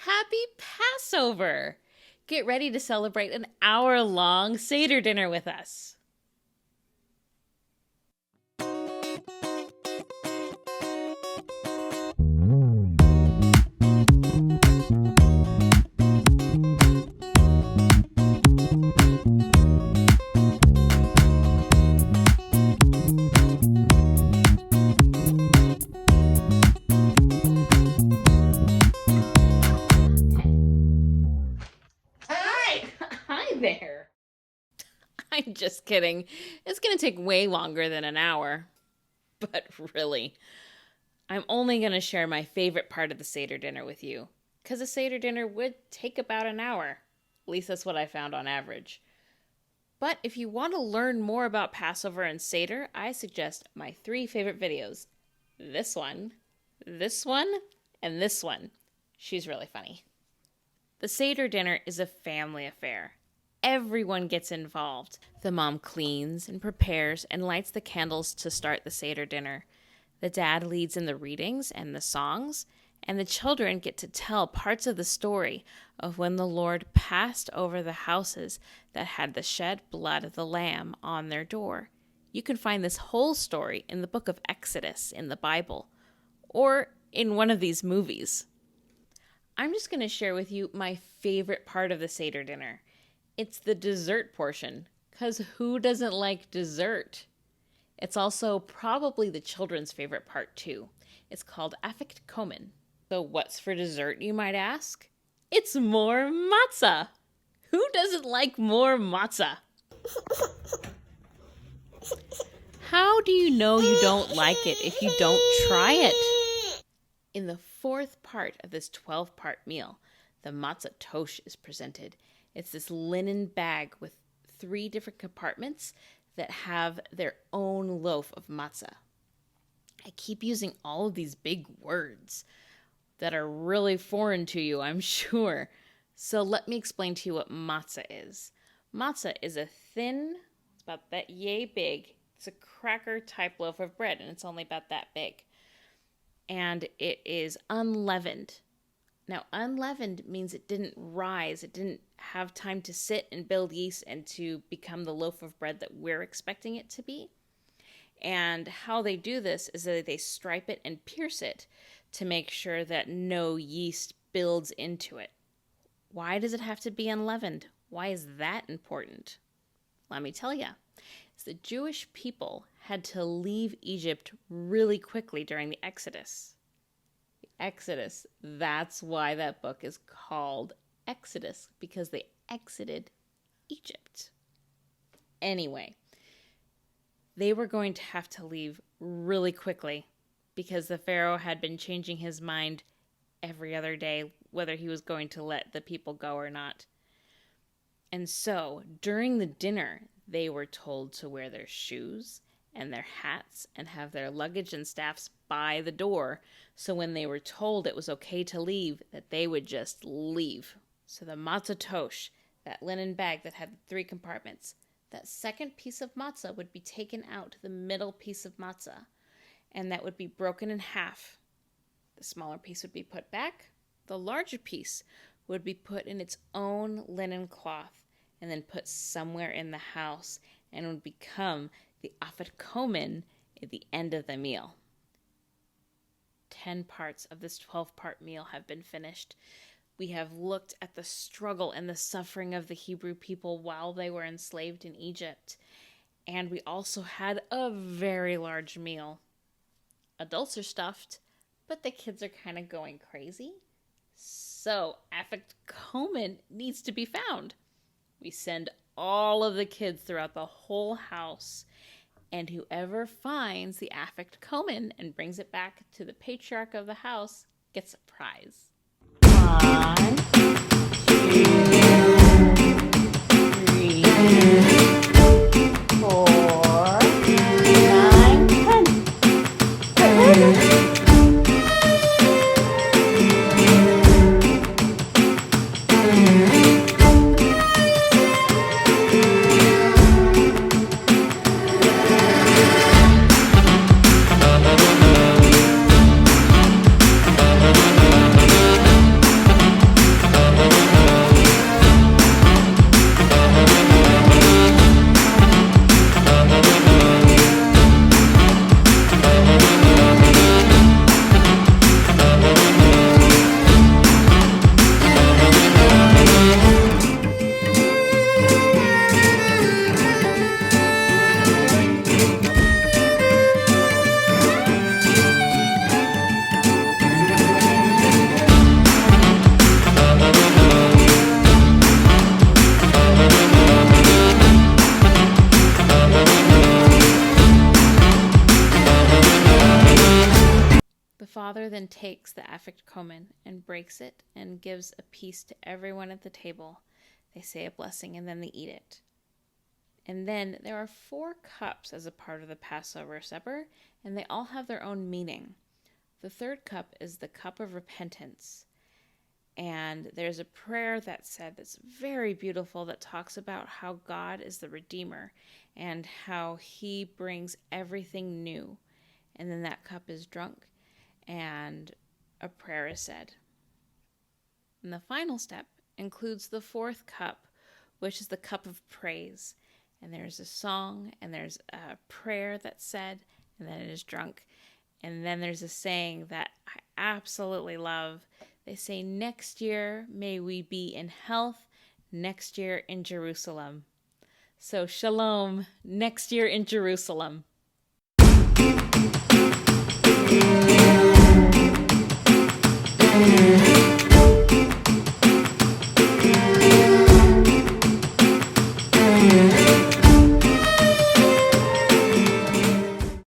Happy Passover! Get ready to celebrate an hour-long Seder dinner with us. There. I'm just kidding. It's going to take way longer than an hour. But really, I'm only going to share my favorite part of the Seder dinner with you, because a Seder dinner would take about an hour. At least that's what I found on average. But if you want to learn more about Passover and Seder, I suggest my 3 favorite videos. This one, and this one. She's really funny. The Seder dinner is a family affair. Everyone gets involved. The mom cleans and prepares and lights the candles to start the Seder dinner. The dad leads in the readings and the songs, and the children get to tell parts of the story of when the Lord passed over the houses that had the shed blood of the Lamb on their door. You can find this whole story in the book of Exodus in the Bible, or in one of these movies. I'm just going to share with you my favorite part of the Seder dinner. It's the dessert portion, because who doesn't like dessert? It's also probably the children's favorite part too. It's called Afekt Komen. So what's for dessert, you might ask? It's more matzah. Who doesn't like more matzah? How do you know you don't like it if you don't try it? In the 4th part of this 12-part meal, the Matzatosh is presented. It's this linen bag with 3 different compartments that have their own loaf of matzah. I keep using all of these big words that are really foreign to you, I'm sure. So let me explain to you what matzah is. Matzah is a thin, it's about that yay big, it's a cracker-type loaf of bread, and it's only about that big. And it is unleavened. Now, unleavened means it didn't rise. It didn't have time to sit and build yeast and to become the loaf of bread that we're expecting it to be. And how they do this is that they stripe it and pierce it to make sure that no yeast builds into it. Why does it have to be unleavened? Why is that important? Let me tell you. The Jewish people had to leave Egypt really quickly during the Exodus. Exodus. That's why that book is called Exodus, because they exited Egypt. Anyway, they were going to have to leave really quickly because the Pharaoh had been changing his mind every other day whether he was going to let the people go or not. And so, during the dinner, they were told to wear their shoes and their hats and have their luggage and staffs by the door, so when they were told it was okay to leave, that they would just leave. So the Matzatosh, that linen bag that had 3 compartments, that second piece of matzah would be taken out, the middle piece of matzah, and that would be broken in half. The smaller piece would be put back. The larger piece would be put in its own linen cloth and then put somewhere in the house and would become the Afekt Komen at the end of the meal. 10 parts of this 12-part meal have been finished. We have looked at the struggle and the suffering of the Hebrew people while they were enslaved in Egypt. And we also had a very large meal. Adults are stuffed, but the kids are kind of going crazy. So Afekt Komen needs to be found. We send all of the kids throughout the whole house, and whoever finds the Afekt Komen and brings it back to the patriarch of the house gets a prize. 1, 2, 3, 4, 9, 10. then takes the afikomen and breaks it and gives a piece to everyone at the table. They say a blessing and then they eat it. And then there are 4 cups as a part of the Passover supper, and they all have their own meaning. The 3rd cup is the cup of repentance. And there's a prayer that's said that's very beautiful that talks about how God is the Redeemer and how he brings everything new. And then that cup is drunk and a prayer is said. And the final step includes the 4th cup, which is the cup of praise. And there's a song and there's a prayer that's said and then it is drunk. And then there's a saying that I absolutely love. They say, next year may we be in health, next year in Jerusalem. So shalom, next year in Jerusalem.